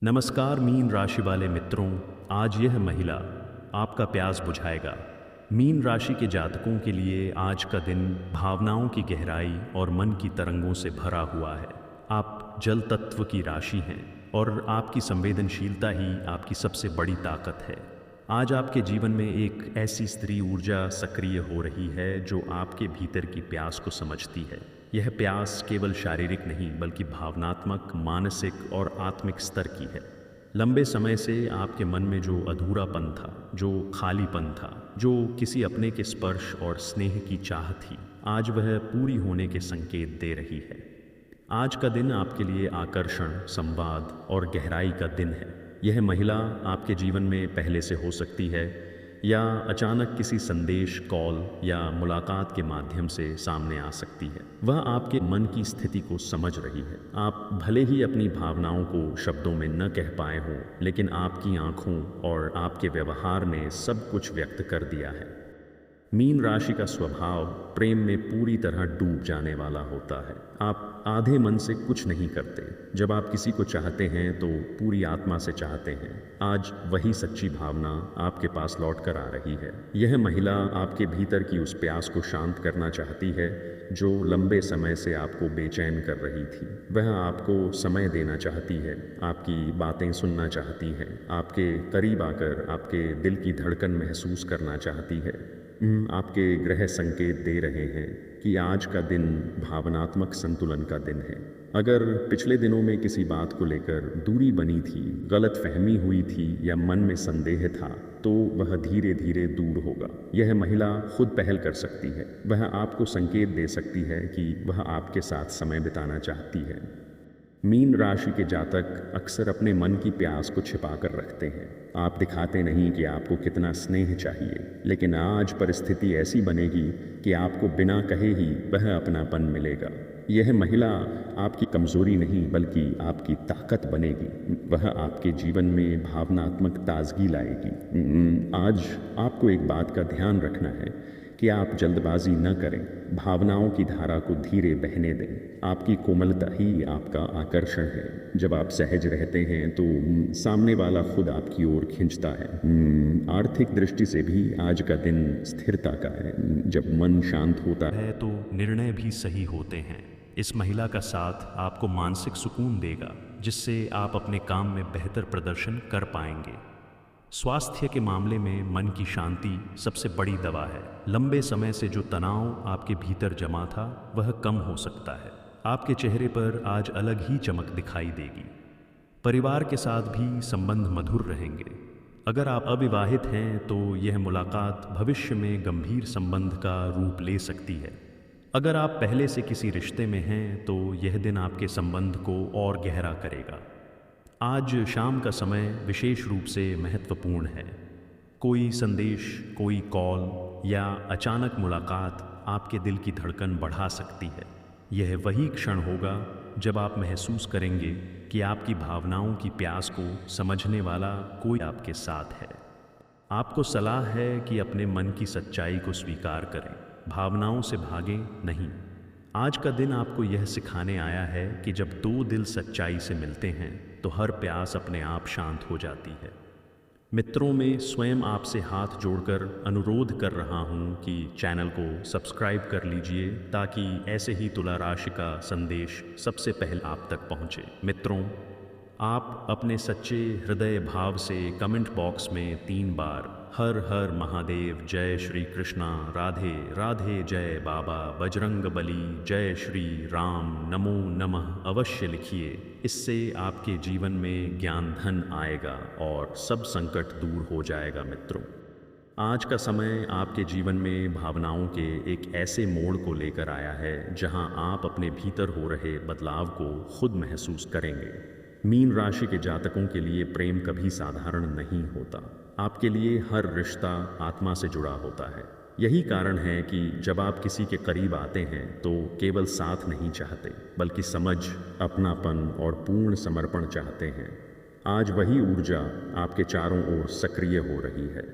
नमस्कार मीन राशि वाले मित्रों, आज यह महिला आपका प्यास बुझाएगा। मीन राशि के जातकों के लिए आज का दिन भावनाओं की गहराई और मन की तरंगों से भरा हुआ है। आप जल तत्व की राशि हैं और आपकी संवेदनशीलता ही आपकी सबसे बड़ी ताकत है। आज आपके जीवन में एक ऐसी स्त्री ऊर्जा सक्रिय हो रही है जो आपके भीतर की प्यास को समझती है। यह प्यास केवल शारीरिक नहीं बल्कि भावनात्मक, मानसिक और आत्मिक स्तर की है। लंबे समय से आपके मन में जो अधूरापन था, जो खालीपन था, जो किसी अपने के स्पर्श और स्नेह की चाह थी, आज वह पूरी होने के संकेत दे रही है। आज का दिन आपके लिए आकर्षण, संवाद और गहराई का दिन है। यह महिला आपके जीवन में पहले से हो सकती है या अचानक किसी संदेश, कॉल या मुलाकात के माध्यम से सामने आ सकती है। वह आपके मन की स्थिति को समझ रही है। आप भले ही अपनी भावनाओं को शब्दों में न कह पाए हों, लेकिन आपकी आंखों और आपके व्यवहार ने सब कुछ व्यक्त कर दिया है। मीन राशि का स्वभाव प्रेम में पूरी तरह डूब जाने वाला होता है। आप आधे मन से कुछ नहीं करते। जब आप किसी को चाहते हैं तो पूरी आत्मा से चाहते हैं। आज वही सच्ची भावना आपके पास लौट कर आ रही है। यह महिला आपके भीतर की उस प्यास को शांत करना चाहती है जो लंबे समय से आपको बेचैन कर रही थी। वह आपको समय देना चाहती है, आपकी बातें सुनना चाहती है, आपके करीब आकर आपके दिल की धड़कन महसूस करना चाहती है। आपके ग्रह संकेत दे रहे हैं कि आज का दिन भावनात्मक संतुलन का दिन है। अगर पिछले दिनों में किसी बात को लेकर दूरी बनी थी, गलतफहमी हुई थी या मन में संदेह था, तो वह धीरे धीरे दूर होगा। यह महिला खुद पहल कर सकती है। वह आपको संकेत दे सकती है कि वह आपके साथ समय बिताना चाहती है। मीन राशि के जातक अक्सर अपने मन की प्यास को छिपा कर रखते हैं। आप दिखाते नहीं कि आपको कितना स्नेह चाहिए, लेकिन आज परिस्थिति ऐसी बनेगी कि आपको बिना कहे ही वह अपनापन मिलेगा। यह महिला आपकी कमजोरी नहीं बल्कि आपकी ताकत बनेगी। वह आपके जीवन में भावनात्मक ताजगी लाएगी। आज आपको एक बात का ध्यान रखना है कि आप जल्दबाजी न करें। भावनाओं की धारा को धीरे बहने दें। आपकी कोमलता ही आपका आकर्षण है। जब आप सहज रहते हैं तो सामने वाला खुद आपकी ओर खींचता है। आर्थिक दृष्टि से भी आज का दिन स्थिरता का है। जब मन शांत होता है तो निर्णय भी सही होते हैं। इस महिला का साथ आपको मानसिक सुकून देगा, जिससे आप अपने काम में बेहतर प्रदर्शन कर पाएंगे। स्वास्थ्य के मामले में मन की शांति सबसे बड़ी दवा है। लंबे समय से जो तनाव आपके भीतर जमा था वह कम हो सकता है। आपके चेहरे पर आज अलग ही चमक दिखाई देगी। परिवार के साथ भी संबंध मधुर रहेंगे। अगर आप अविवाहित हैं तो यह मुलाकात भविष्य में गंभीर संबंध का रूप ले सकती है। अगर आप पहले से किसी रिश्ते में हैं तो यह दिन आपके संबंध को और गहरा करेगा। आज शाम का समय विशेष रूप से महत्वपूर्ण है। कोई संदेश, कोई कॉल या अचानक मुलाकात आपके दिल की धड़कन बढ़ा सकती है। यह वही क्षण होगा जब आप महसूस करेंगे कि आपकी भावनाओं की प्यास को समझने वाला कोई आपके साथ है। आपको सलाह है कि अपने मन की सच्चाई को स्वीकार करें, भावनाओं से भागें नहीं। आज का दिन आपको यह सिखाने आया है कि जब दो दिल सच्चाई से मिलते हैं तो हर प्यास अपने आप शांत हो जाती है। मित्रों, में स्वयं आपसे हाथ जोड़कर अनुरोध कर रहा हूं कि चैनल को सब्सक्राइब कर लीजिए ताकि ऐसे ही तुला राशि का संदेश सबसे पहले आप तक पहुंचे। मित्रों, आप अपने सच्चे हृदय भाव से कमेंट बॉक्स में 3 बार हर हर महादेव, जय श्री कृष्णा, राधे राधे, जय बाबा बजरंग बली, जय श्री राम, नमो नमः अवश्य लिखिए। इससे आपके जीवन में ज्ञान धन आएगा और सब संकट दूर हो जाएगा। मित्रों, आज का समय आपके जीवन में भावनाओं के एक ऐसे मोड़ को लेकर आया है जहां आप अपने भीतर हो रहे बदलाव को खुद महसूस करेंगे। मीन राशि के जातकों के लिए प्रेम कभी साधारण नहीं होता। आपके लिए हर रिश्ता आत्मा से जुड़ा होता है। यही कारण है कि जब आप किसी के करीब आते हैं तो केवल साथ नहीं चाहते बल्कि समझ, अपनापन और पूर्ण समर्पण चाहते हैं। आज वही ऊर्जा आपके चारों ओर सक्रिय हो रही है।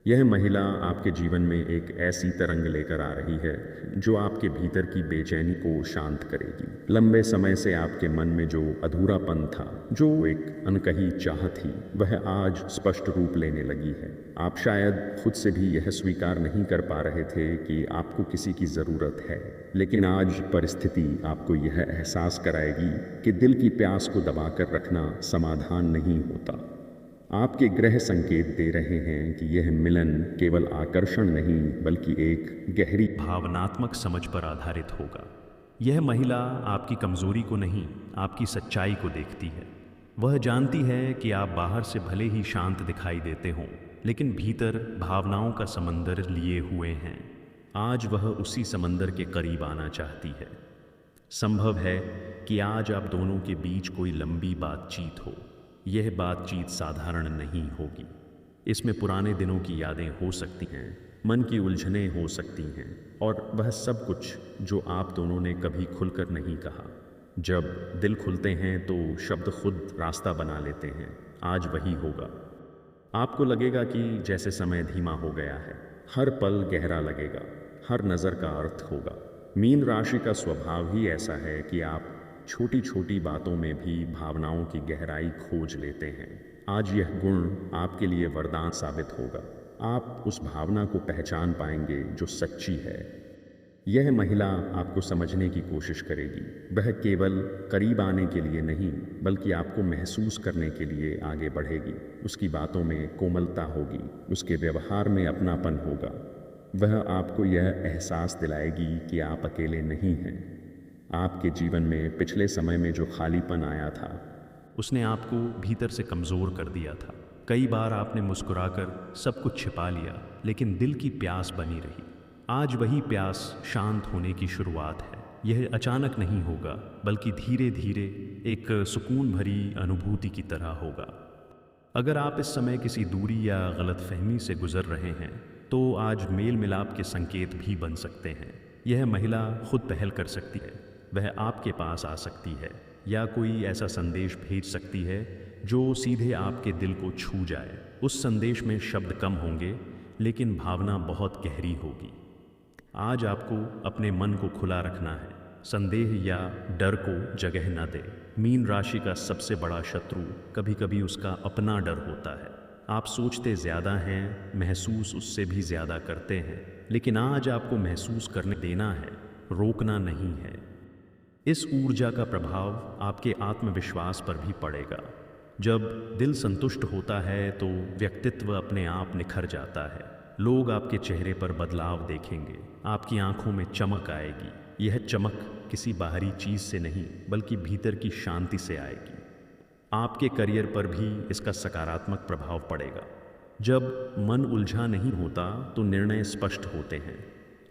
यह महिला आपके जीवन में एक ऐसी तरंग लेकर आ रही है जो आपके भीतर की बेचैनी को शांत करेगी। लंबे समय से आपके मन में जो अधूरापन था, जो एक अनकही चाह थी, वह आज स्पष्ट रूप लेने लगी है। आप शायद खुद से भी यह स्वीकार नहीं कर पा रहे थे कि आपको किसी की ज़रूरत है, लेकिन आज परिस्थिति आपको यह एहसास कराएगी कि दिल की प्यास को दबाकर रखना समाधान नहीं होता। आपके ग्रह संकेत दे रहे हैं कि यह मिलन केवल आकर्षण नहीं बल्कि एक गहरी भावनात्मक समझ पर आधारित होगा। यह महिला आपकी कमजोरी को नहीं, आपकी सच्चाई को देखती है। वह जानती है कि आप बाहर से भले ही शांत दिखाई देते हों, लेकिन भीतर भावनाओं का समंदर लिए हुए हैं। आज वह उसी समंदर के करीब आना चाहती है। संभव है कि आज आप दोनों के बीच कोई लंबी बातचीत हो। यह बातचीत साधारण नहीं होगी। इसमें पुराने दिनों की यादें हो सकती हैं, मन की उलझनें हो सकती हैं, और वह सब कुछ जो आप दोनों ने कभी खुलकर नहीं कहा। जब दिल खुलते हैं तो शब्द खुद रास्ता बना लेते हैं। आज वही होगा। आपको लगेगा कि जैसे समय धीमा हो गया है। हर पल गहरा लगेगा, हर नज़र का अर्थ होगा। मीन राशि का स्वभाव ही ऐसा है कि आप छोटी छोटी बातों में भी भावनाओं की गहराई खोज लेते हैं। आज यह गुण आपके लिए वरदान साबित होगा। आप उस भावना को पहचान पाएंगे जो सच्ची है। यह महिला आपको समझने की कोशिश करेगी। वह केवल करीब आने के लिए नहीं बल्कि आपको महसूस करने के लिए आगे बढ़ेगी। उसकी बातों में कोमलता होगी, उसके व्यवहार में अपनापन होगा। वह आपको यह एहसास दिलाएगी कि आप अकेले नहीं हैं। आपके जीवन में पिछले समय में जो खालीपन आया था, उसने आपको भीतर से कमज़ोर कर दिया था। कई बार आपने मुस्कुराकर सब कुछ छिपा लिया, लेकिन दिल की प्यास बनी रही। आज वही प्यास शांत होने की शुरुआत है। यह अचानक नहीं होगा, बल्कि धीरे धीरे एक सुकून भरी अनुभूति की तरह होगा। अगर आप इस समय किसी दूरी या गलतफहमी से गुजर रहे हैं, तो आज मेल मिलाप के संकेत भी बन सकते हैं। यह महिला खुद पहल कर सकती है। वह आपके पास आ सकती है या कोई ऐसा संदेश भेज सकती है जो सीधे आपके दिल को छू जाए। उस संदेश में शब्द कम होंगे, लेकिन भावना बहुत गहरी होगी। आज आपको अपने मन को खुला रखना है। संदेह या डर को जगह न दे। मीन राशि का सबसे बड़ा शत्रु कभी कभी उसका अपना डर होता है। आप सोचते ज़्यादा हैं, महसूस उससे भी ज़्यादा करते हैं, लेकिन आज आपको महसूस करने देना है, रोकना नहीं है। इस ऊर्जा का प्रभाव आपके आत्मविश्वास पर भी पड़ेगा। जब दिल संतुष्ट होता है तो व्यक्तित्व अपने आप निखर जाता है। लोग आपके चेहरे पर बदलाव देखेंगे, आपकी आंखों में चमक आएगी। यह चमक किसी बाहरी चीज़ से नहीं बल्कि भीतर की शांति से आएगी। आपके करियर पर भी इसका सकारात्मक प्रभाव पड़ेगा। जब मन उलझा नहीं होता तो निर्णय स्पष्ट होते हैं।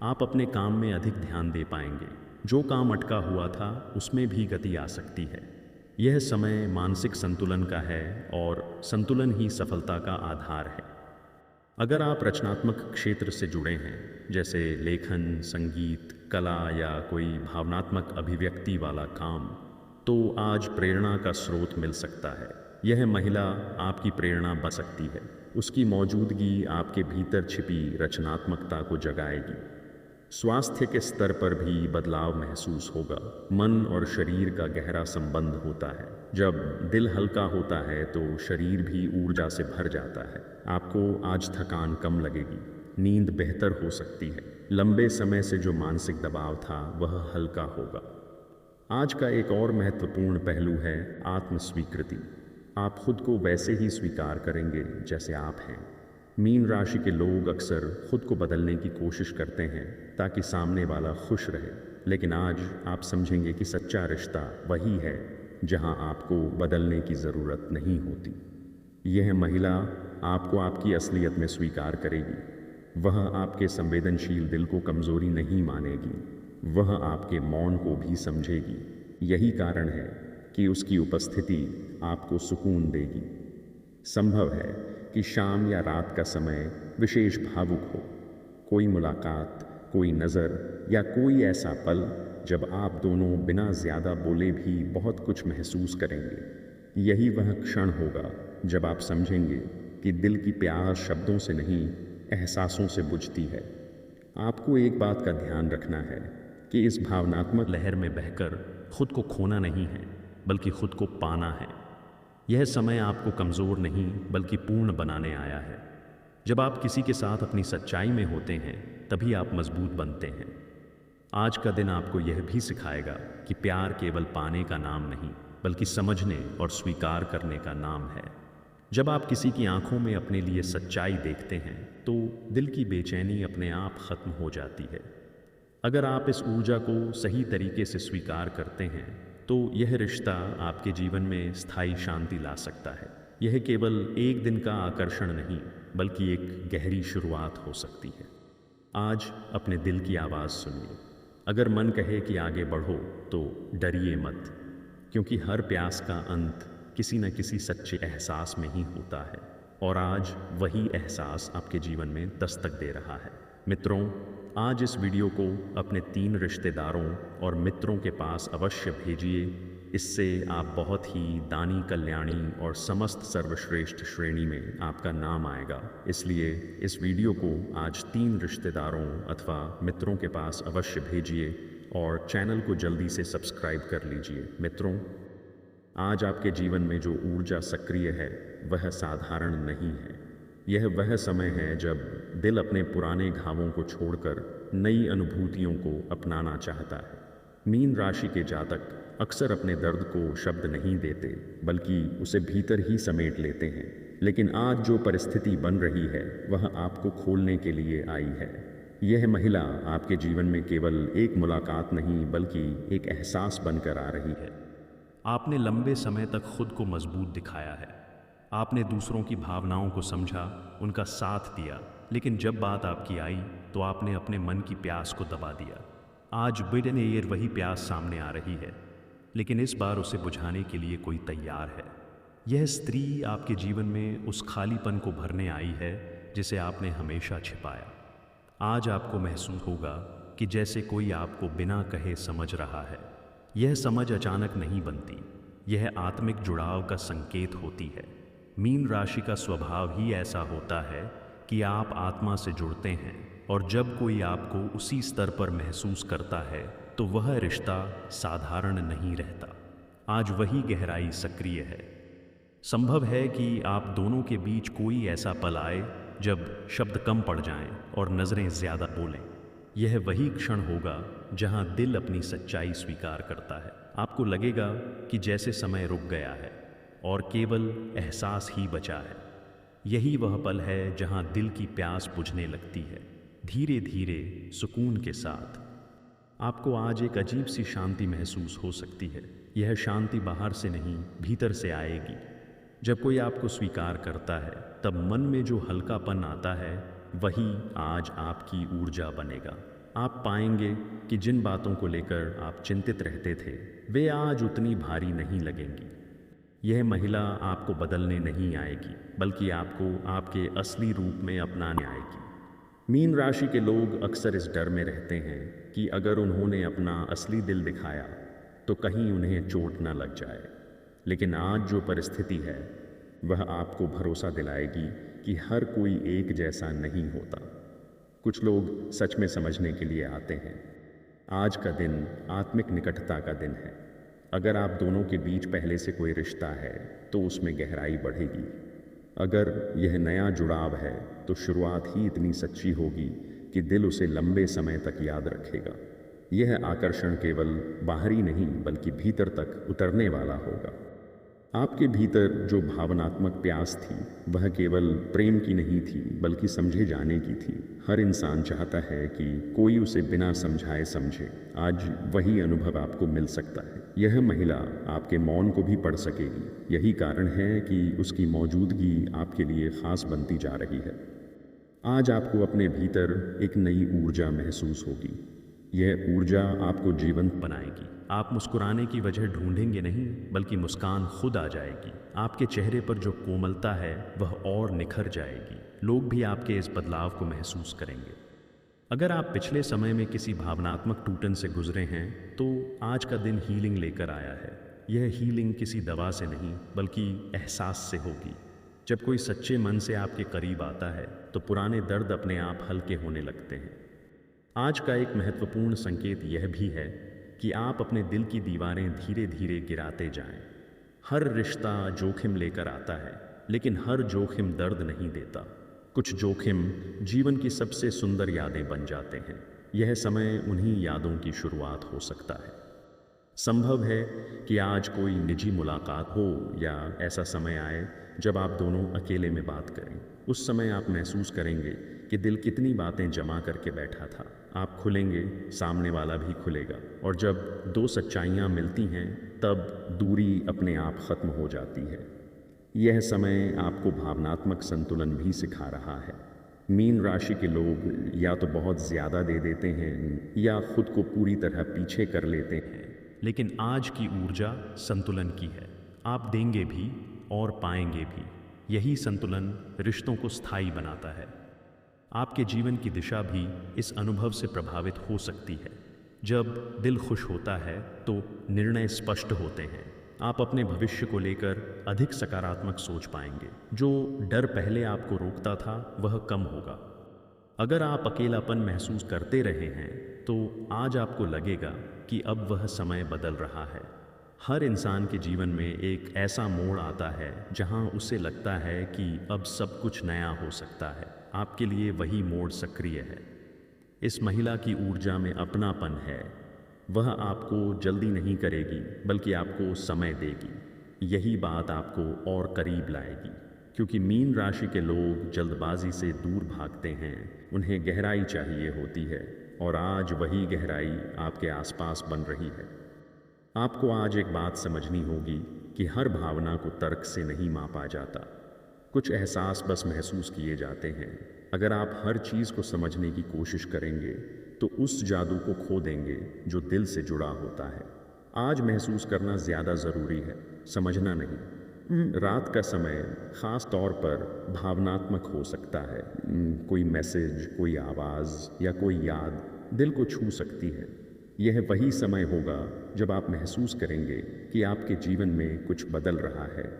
आप अपने काम में अधिक ध्यान दे पाएंगे। जो काम अटका हुआ था उसमें भी गति आ सकती है। यह समय मानसिक संतुलन का है और संतुलन ही सफलता का आधार है। अगर आप रचनात्मक क्षेत्र से जुड़े हैं, जैसे लेखन, संगीत, कला या कोई भावनात्मक अभिव्यक्ति वाला काम, तो आज प्रेरणा का स्रोत मिल सकता है। यह महिला आपकी प्रेरणा बन सकती है। उसकी मौजूदगी आपके भीतर छिपी रचनात्मकता को जगाएगी। स्वास्थ्य के स्तर पर भी बदलाव महसूस होगा। मन और शरीर का गहरा संबंध होता है। जब दिल हल्का होता है तो शरीर भी ऊर्जा से भर जाता है। आपको आज थकान कम लगेगी, नींद बेहतर हो सकती है। लंबे समय से जो मानसिक दबाव था वह हल्का होगा। आज का एक और महत्वपूर्ण पहलू है आत्मस्वीकृति। आप खुद को वैसे ही स्वीकार करेंगे जैसे आप हैं। मीन राशि के लोग अक्सर खुद को बदलने की कोशिश करते हैं ताकि सामने वाला खुश रहे, लेकिन आज आप समझेंगे कि सच्चा रिश्ता वही है जहां आपको बदलने की ज़रूरत नहीं होती। यह महिला आपको आपकी असलियत में स्वीकार करेगी। वह आपके संवेदनशील दिल को कमज़ोरी नहीं मानेगी। वह आपके मौन को भी समझेगी। यही कारण है कि उसकी उपस्थिति आपको सुकून देगी। संभव है कि शाम या रात का समय विशेष भावुक हो। कोई मुलाकात, कोई नज़र या कोई ऐसा पल जब आप दोनों बिना ज़्यादा बोले भी बहुत कुछ महसूस करेंगे। यही वह क्षण होगा जब आप समझेंगे कि दिल की प्यास शब्दों से नहीं, एहसासों से बुझती है। आपको एक बात का ध्यान रखना है कि इस भावनात्मक लहर में बहकर खुद को खोना नहीं है, बल्कि खुद को पाना है। यह समय आपको कमज़ोर नहीं बल्कि पूर्ण बनाने आया है। जब आप किसी के साथ अपनी सच्चाई में होते हैं तभी आप मजबूत बनते हैं। आज का दिन आपको यह भी सिखाएगा कि प्यार केवल पाने का नाम नहीं बल्कि समझने और स्वीकार करने का नाम है। जब आप किसी की आंखों में अपने लिए सच्चाई देखते हैं तो दिल की बेचैनी अपने आप खत्म हो जाती है। अगर आप इस ऊर्जा को सही तरीके से स्वीकार करते हैं तो यह रिश्ता आपके जीवन में स्थायी शांति ला सकता है। यह केवल एक दिन का आकर्षण नहीं बल्कि एक गहरी शुरुआत हो सकती है। आज अपने दिल की आवाज़ सुनिए। अगर मन कहे कि आगे बढ़ो तो डरिए मत, क्योंकि हर प्यास का अंत किसी न किसी सच्चे एहसास में ही होता है और आज वही एहसास आपके जीवन में दस्तक दे रहा है। मित्रों, आज इस वीडियो को अपने 3 रिश्तेदारों और मित्रों के पास अवश्य भेजिए। इससे आप बहुत ही दानी, कल्याणी और समस्त सर्वश्रेष्ठ श्रेणी में आपका नाम आएगा। इसलिए इस वीडियो को आज 3 रिश्तेदारों अथवा मित्रों के पास अवश्य भेजिए और चैनल को जल्दी से सब्सक्राइब कर लीजिए। मित्रों, आज आपके जीवन में जो ऊर्जा सक्रिय है वह साधारण नहीं है। यह वह समय है जब दिल अपने पुराने घावों को छोड़कर नई अनुभूतियों को अपनाना चाहता है। मीन राशि के जातक अक्सर अपने दर्द को शब्द नहीं देते बल्कि उसे भीतर ही समेट लेते हैं, लेकिन आज जो परिस्थिति बन रही है वह आपको खोलने के लिए आई है। यह महिला आपके जीवन में केवल एक मुलाकात नहीं बल्कि एक एहसास बनकर आ रही है। आपने लंबे समय तक खुद को मजबूत दिखाया है। आपने दूसरों की भावनाओं को समझा, उनका साथ दिया, लेकिन जब बात आपकी आई तो आपने अपने मन की प्यास को दबा दिया। आज बिडन एयर वही प्यास सामने आ रही है, लेकिन इस बार उसे बुझाने के लिए कोई तैयार है। यह स्त्री आपके जीवन में उस खालीपन को भरने आई है जिसे आपने हमेशा छिपाया। आज आपको महसूस होगा कि जैसे कोई आपको बिना कहे समझ रहा है। यह समझ अचानक नहीं बनती, यह आत्मिक जुड़ाव का संकेत होती है। मीन राशि का स्वभाव ही ऐसा होता है कि आप आत्मा से जुड़ते हैं और जब कोई आपको उसी स्तर पर महसूस करता है तो वह रिश्ता साधारण नहीं रहता। आज वही गहराई सक्रिय है। संभव है कि आप दोनों के बीच कोई ऐसा पल आए जब शब्द कम पड़ जाएं और नज़रें ज़्यादा बोलें। यह वही क्षण होगा जहां दिल अपनी सच्चाई स्वीकार करता है। आपको लगेगा कि जैसे समय रुक गया है और केवल एहसास ही बचा है। यही वह पल है जहां दिल की प्यास बुझने लगती है, धीरे धीरे, सुकून के साथ। आपको आज एक अजीब सी शांति महसूस हो सकती है। यह शांति बाहर से नहीं, भीतर से आएगी। जब कोई आपको स्वीकार करता है तब मन में जो हल्कापन आता है वही आज आपकी ऊर्जा बनेगा। आप पाएंगे कि जिन बातों को लेकर आप चिंतित रहते थे वे आज उतनी भारी नहीं लगेंगी। यह महिला आपको बदलने नहीं आएगी बल्कि आपको आपके असली रूप में अपनाने आएगी। मीन राशि के लोग अक्सर इस डर में रहते हैं कि अगर उन्होंने अपना असली दिल दिखाया तो कहीं उन्हें चोट न लग जाए। लेकिन आज जो परिस्थिति है वह आपको भरोसा दिलाएगी कि हर कोई एक जैसा नहीं होता। कुछ लोग सच में समझने के लिए आते हैं। आज का दिन आत्मिक निकटता का दिन है। अगर आप दोनों के बीच पहले से कोई रिश्ता है तो उसमें गहराई बढ़ेगी। अगर यह नया जुड़ाव है तो शुरुआत ही इतनी सच्ची होगी कि दिल उसे लंबे समय तक याद रखेगा। यह आकर्षण केवल बाहरी नहीं बल्कि भीतर तक उतरने वाला होगा। आपके भीतर जो भावनात्मक प्यास थी वह केवल प्रेम की नहीं थी बल्कि समझे जाने की थी। हर इंसान चाहता है कि कोई उसे बिना समझाए समझे। आज वही अनुभव आपको मिल सकता है। यह महिला आपके मौन को भी पढ़ सकेगी। यही कारण है कि उसकी मौजूदगी आपके लिए खास बनती जा रही है। आज आपको अपने भीतर एक नई ऊर्जा महसूस होगी। यह ऊर्जा आपको जीवंत बनाएगी। आप मुस्कुराने की वजह ढूंढेंगे नहीं बल्कि मुस्कान खुद आ जाएगी। आपके चेहरे पर जो कोमलता है वह और निखर जाएगी। लोग भी आपके इस बदलाव को महसूस करेंगे। अगर आप पिछले समय में किसी भावनात्मक टूटन से गुजरे हैं तो आज का दिन हीलिंग लेकर आया है। यह हीलिंग किसी दवा से नहीं बल्कि एहसास से होगी। जब कोई सच्चे मन से आपके करीब आता है तो पुराने दर्द अपने आप हल्के होने लगते हैं। आज का एक महत्वपूर्ण संकेत यह भी है कि आप अपने दिल की दीवारें धीरे धीरे गिराते जाएं। हर रिश्ता जोखिम लेकर आता है, लेकिन हर जोखिम दर्द नहीं देता। कुछ जोखिम जीवन की सबसे सुंदर यादें बन जाते हैं। यह समय उन्हीं यादों की शुरुआत हो सकता है। संभव है कि आज कोई निजी मुलाकात हो या ऐसा समय आए जब आप दोनों अकेले में बात करें। उस समय आप महसूस करेंगे कि दिल कितनी बातें जमा करके बैठा था। आप खुलेंगे, सामने वाला भी खुलेगा, और जब दो सच्चाइयाँ मिलती हैं तब दूरी अपने आप खत्म हो जाती है। यह समय आपको भावनात्मक संतुलन भी सिखा रहा है। मीन राशि के लोग या तो बहुत ज़्यादा दे देते हैं या खुद को पूरी तरह पीछे कर लेते हैं, लेकिन आज की ऊर्जा संतुलन की है। आप देंगे भी और पाएंगे भी। यही संतुलन रिश्तों को स्थायी बनाता है। आपके जीवन की दिशा भी इस अनुभव से प्रभावित हो सकती है। जब दिल खुश होता है तो निर्णय स्पष्ट होते हैं। आप अपने भविष्य को लेकर अधिक सकारात्मक सोच पाएंगे। जो डर पहले आपको रोकता था वह कम होगा। अगर आप अकेलापन महसूस करते रहे हैं तो आज आपको लगेगा कि अब वह समय बदल रहा है। हर इंसान के जीवन में एक ऐसा मोड़ आता है जहां उसे लगता है कि अब सब कुछ नया हो सकता है। आपके लिए वही मोड़ सक्रिय है। इस महिला की ऊर्जा में अपनापन है। वह आपको जल्दी नहीं करेगी, बल्कि आपको समय देगी। यही बात आपको और करीब लाएगी, क्योंकि मीन राशि के लोग जल्दबाजी से दूर भागते हैं। उन्हें गहराई चाहिए होती है, और आज वही गहराई आपके आसपास बन रही है। आपको आज एक बात समझनी होगी कि हर भावना को तर्क से नहीं मापा जाता। कुछ एहसास बस महसूस किए जाते हैं। अगर आप हर चीज़ को समझने की कोशिश करेंगे तो उस जादू को खो देंगे जो दिल से जुड़ा होता है। आज महसूस करना ज़्यादा ज़रूरी है, समझना नहीं। रात का समय ख़ास तौर पर भावनात्मक हो सकता है। कोई मैसेज, कोई आवाज़ या कोई याद दिल को छू सकती है। यह वही समय होगा जब आप महसूस करेंगे कि आपके जीवन में कुछ बदल रहा है।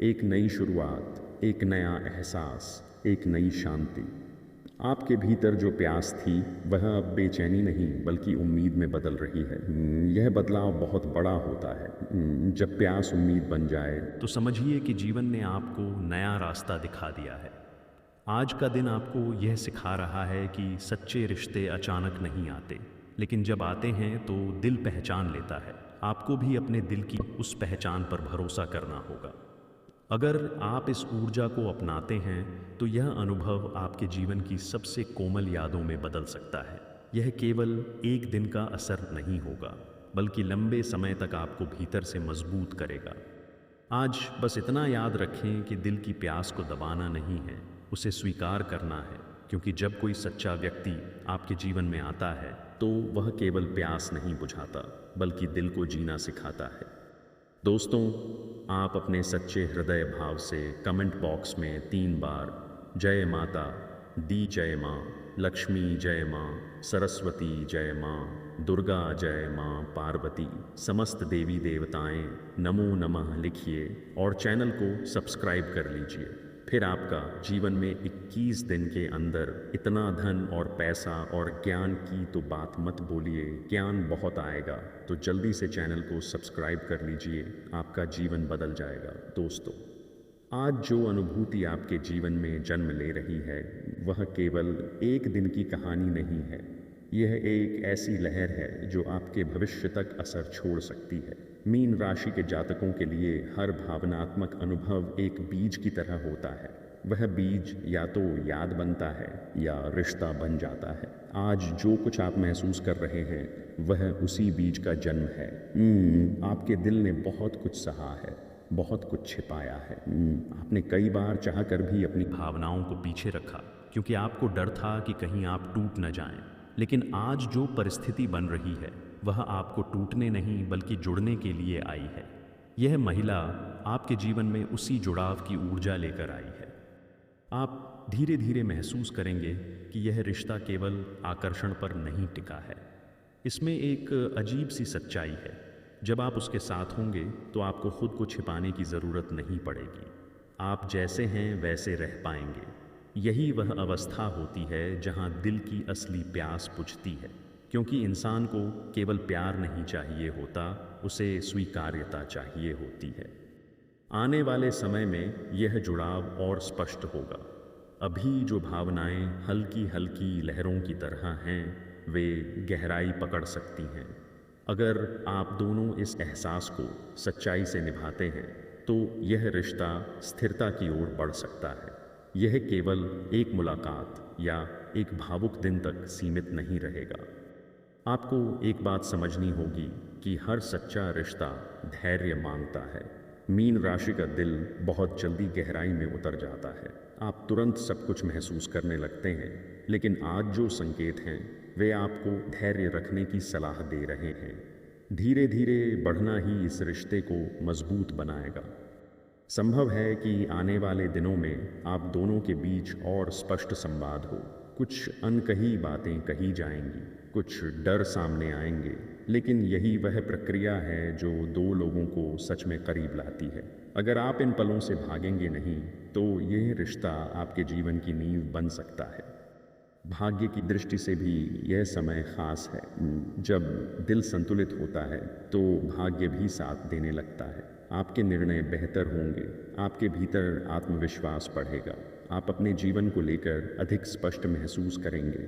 एक नई शुरुआत, एक नया एहसास, एक नई शांति। आपके भीतर जो प्यास थी वह अब बेचैनी नहीं बल्कि उम्मीद में बदल रही है। यह बदलाव बहुत बड़ा होता है। जब प्यास उम्मीद बन जाए तो समझिए कि जीवन ने आपको नया रास्ता दिखा दिया है। आज का दिन आपको यह सिखा रहा है कि सच्चे रिश्ते अचानक नहीं आते, लेकिन जब आते हैं तो दिल पहचान लेता है। आपको भी अपने दिल की उस पहचान पर भरोसा करना होगा। अगर आप इस ऊर्जा को अपनाते हैं तो यह अनुभव आपके जीवन की सबसे कोमल यादों में बदल सकता है। यह केवल एक दिन का असर नहीं होगा, बल्कि लंबे समय तक आपको भीतर से मजबूत करेगा। आज बस इतना याद रखें कि दिल की प्यास को दबाना नहीं है, उसे स्वीकार करना है। क्योंकि जब कोई सच्चा व्यक्ति आपके जीवन में आता है तो वह केवल प्यास नहीं बुझाता, बल्कि दिल को जीना सिखाता है। दोस्तों, आप अपने सच्चे हृदय भाव से कमेंट बॉक्स में 3 बार जय माता दी, जय माँ लक्ष्मी, जय माँ सरस्वती, जय माँ दुर्गा, जय माँ पार्वती, समस्त देवी देवताएं नमो नमः लिखिए और चैनल को सब्सक्राइब कर लीजिए। फिर आपका जीवन में 21 दिन के अंदर इतना धन और पैसा और ज्ञान की तो बात मत बोलिए, ज्ञान बहुत आएगा। तो जल्दी से चैनल को सब्सक्राइब कर लीजिए, आपका जीवन बदल जाएगा। दोस्तों, आज जो अनुभूति आपके जीवन में जन्म ले रही है वह केवल एक दिन की कहानी नहीं है। यह एक ऐसी लहर है जो आपके भविष्य तक असर छोड़ सकती है। मीन राशि के जातकों के लिए हर भावनात्मक अनुभव एक बीज की तरह होता है। वह बीज या तो याद बनता है या रिश्ता बन जाता है। आज जो कुछ आप महसूस कर रहे हैं वह उसी बीज का जन्म है। आपके दिल ने बहुत कुछ सहा है, बहुत कुछ छिपाया है। आपने कई बार चाहकर भी अपनी भावनाओं को पीछे रखा क्योंकि आपको डर था कि कहीं आप टूट न जाएं। लेकिन आज जो परिस्थिति बन रही है वह आपको टूटने नहीं बल्कि जुड़ने के लिए आई है। यह महिला आपके जीवन में उसी जुड़ाव की ऊर्जा लेकर आई है। आप धीरे धीरे महसूस करेंगे कि यह रिश्ता केवल आकर्षण पर नहीं टिका है। इसमें एक अजीब सी सच्चाई है। जब आप उसके साथ होंगे तो आपको खुद को छिपाने की ज़रूरत नहीं पड़ेगी। आप जैसे हैं वैसे रह पाएंगे। यही वह अवस्था होती है जहां दिल की असली प्यास बुझती है, क्योंकि इंसान को केवल प्यार नहीं चाहिए होता, उसे स्वीकार्यता चाहिए होती है। आने वाले समय में यह जुड़ाव और स्पष्ट होगा। अभी जो भावनाएं हल्की हल्की लहरों की तरह हैं, वे गहराई पकड़ सकती हैं। अगर आप दोनों इस एहसास को सच्चाई से निभाते हैं तो यह रिश्ता स्थिरता की ओर बढ़ सकता है। यह केवल एक मुलाकात या एक भावुक दिन तक सीमित नहीं रहेगा। आपको एक बात समझनी होगी कि हर सच्चा रिश्ता धैर्य मांगता है। मीन राशि का दिल बहुत जल्दी गहराई में उतर जाता है। आप तुरंत सब कुछ महसूस करने लगते हैं, लेकिन आज जो संकेत हैं वे आपको धैर्य रखने की सलाह दे रहे हैं। धीरे धीरे बढ़ना ही इस रिश्ते को मजबूत बनाएगा। संभव है कि आने वाले दिनों में आप दोनों के बीच और स्पष्ट संवाद हो। कुछ अनकही बातें कही जाएंगी, कुछ डर सामने आएंगे, लेकिन यही वह प्रक्रिया है जो दो लोगों को सच में करीब लाती है। अगर आप इन पलों से भागेंगे नहीं तो यह रिश्ता आपके जीवन की नींव बन सकता है। भाग्य की दृष्टि से भी यह समय खास है। जब दिल संतुलित होता है तो भाग्य भी साथ देने लगता है। आपके निर्णय बेहतर होंगे, आपके भीतर आत्मविश्वास बढ़ेगा, आप अपने जीवन को लेकर अधिक स्पष्ट महसूस करेंगे।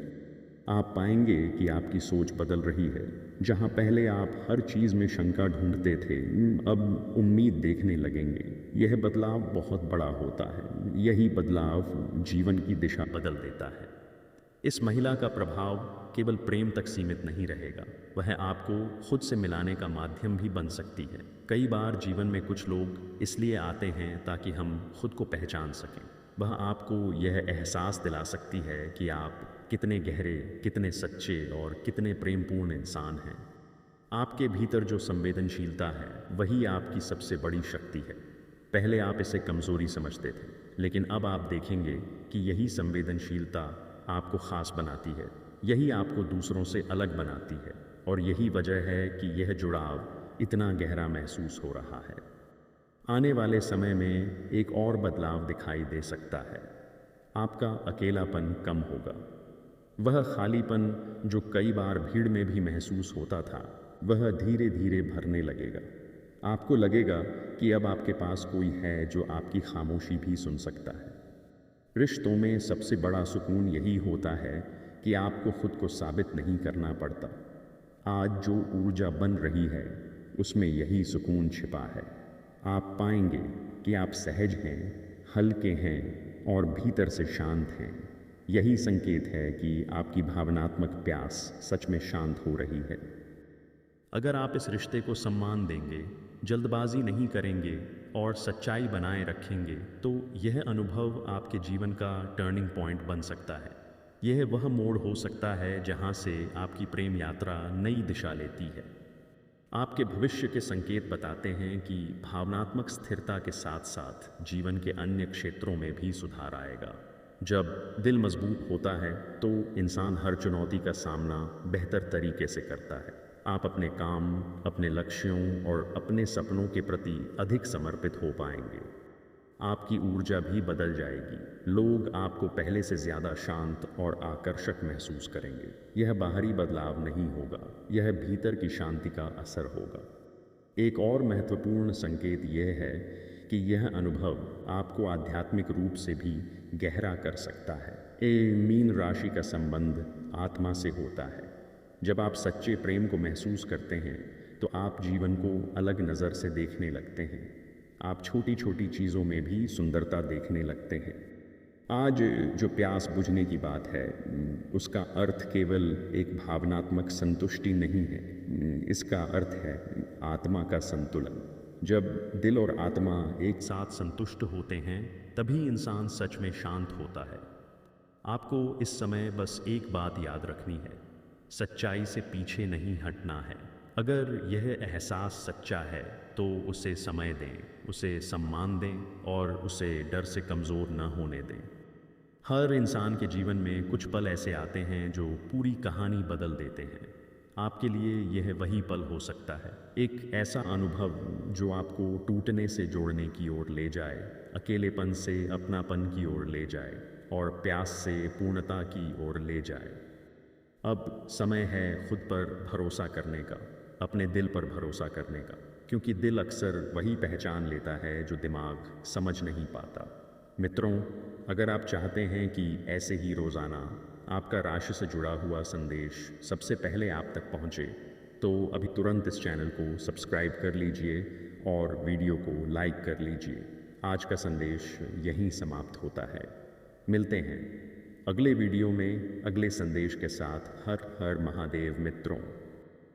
आप पाएंगे कि आपकी सोच बदल रही है। जहां पहले आप हर चीज़ में शंका ढूंढते थे, अब उम्मीद देखने लगेंगे। यह बदलाव बहुत बड़ा होता है। यही बदलाव जीवन की दिशा बदल देता है। इस महिला का प्रभाव केवल प्रेम तक सीमित नहीं रहेगा, वह आपको खुद से मिलाने का माध्यम भी बन सकती है। कई बार जीवन में कुछ लोग इसलिए आते हैं ताकि हम खुद को पहचान सकें। वह आपको यह एहसास दिला सकती है कि आप कितने गहरे, कितने सच्चे और कितने प्रेमपूर्ण इंसान हैं। आपके भीतर जो संवेदनशीलता है वही आपकी सबसे बड़ी शक्ति है। पहले आप इसे कमज़ोरी समझते थे, लेकिन अब आप देखेंगे कि यही संवेदनशीलता आपको ख़ास बनाती है, यही आपको दूसरों से अलग बनाती है, और यही वजह है कि यह जुड़ाव इतना गहरा महसूस हो रहा है। आने वाले समय में एक और बदलाव दिखाई दे सकता है। आपका अकेलापन कम होगा। वह खालीपन जो कई बार भीड़ में भी महसूस होता था, वह धीरे धीरे भरने लगेगा। आपको लगेगा कि अब आपके पास कोई है जो आपकी खामोशी भी सुन सकता है। रिश्तों में सबसे बड़ा सुकून यही होता है कि आपको खुद को साबित नहीं करना पड़ता। आज जो ऊर्जा बन रही है उसमें यही सुकून छिपा है। आप पाएंगे कि आप सहज हैं, हल्के हैं और भीतर से शांत हैं। यही संकेत है कि आपकी भावनात्मक प्यास सच में शांत हो रही है। अगर आप इस रिश्ते को सम्मान देंगे, जल्दबाजी नहीं करेंगे और सच्चाई बनाए रखेंगे तो यह अनुभव आपके जीवन का टर्निंग पॉइंट बन सकता है। यह वह मोड़ हो सकता है जहां से आपकी प्रेम यात्रा नई दिशा लेती है। आपके भविष्य के संकेत बताते हैं कि भावनात्मक स्थिरता के साथ साथ जीवन के अन्य क्षेत्रों में भी सुधार आएगा। जब दिल मजबूत होता है तो इंसान हर चुनौती का सामना बेहतर तरीके से करता है। आप अपने काम, अपने लक्ष्यों और अपने सपनों के प्रति अधिक समर्पित हो पाएंगे। आपकी ऊर्जा भी बदल जाएगी। लोग आपको पहले से ज़्यादा शांत और आकर्षक महसूस करेंगे। यह बाहरी बदलाव नहीं होगा, यह भीतर की शांति का असर होगा। एक और महत्वपूर्ण संकेत यह है कि यह अनुभव आपको आध्यात्मिक रूप से भी गहरा कर सकता है। मीन राशि का संबंध आत्मा से होता है। जब आप सच्चे प्रेम को महसूस करते हैं तो आप जीवन को अलग नज़र से देखने लगते हैं। आप छोटी छोटी चीज़ों में भी सुंदरता देखने लगते हैं। आज जो प्यास बुझने की बात है उसका अर्थ केवल एक भावनात्मक संतुष्टि नहीं है, इसका अर्थ है आत्मा का संतुलन। जब दिल और आत्मा एक साथ संतुष्ट होते हैं तभी इंसान सच में शांत होता है। आपको इस समय बस एक बात याद रखनी है, सच्चाई से पीछे नहीं हटना है। अगर यह एहसास सच्चा है तो उसे समय दें, उसे सम्मान दें और उसे डर से कमज़ोर न होने दें। हर इंसान के जीवन में कुछ पल ऐसे आते हैं जो पूरी कहानी बदल देते हैं। आपके लिए यह वही पल हो सकता है, एक ऐसा अनुभव जो आपको टूटने से जोड़ने की ओर ले जाए, अकेलेपन से अपनापन की ओर ले जाए और प्यास से पूर्णता की ओर ले जाए। अब समय है खुद पर भरोसा करने का, अपने दिल पर भरोसा करने का, क्योंकि दिल अक्सर वही पहचान लेता है जो दिमाग समझ नहीं पाता। मित्रों, अगर आप चाहते हैं कि ऐसे ही रोज़ाना आपका राशि से जुड़ा हुआ संदेश सबसे पहले आप तक पहुंचे, तो अभी तुरंत इस चैनल को सब्सक्राइब कर लीजिए और वीडियो को लाइक कर लीजिए। आज का संदेश यहीं समाप्त होता है। मिलते हैं अगले वीडियो में अगले संदेश के साथ। हर हर महादेव मित्रों।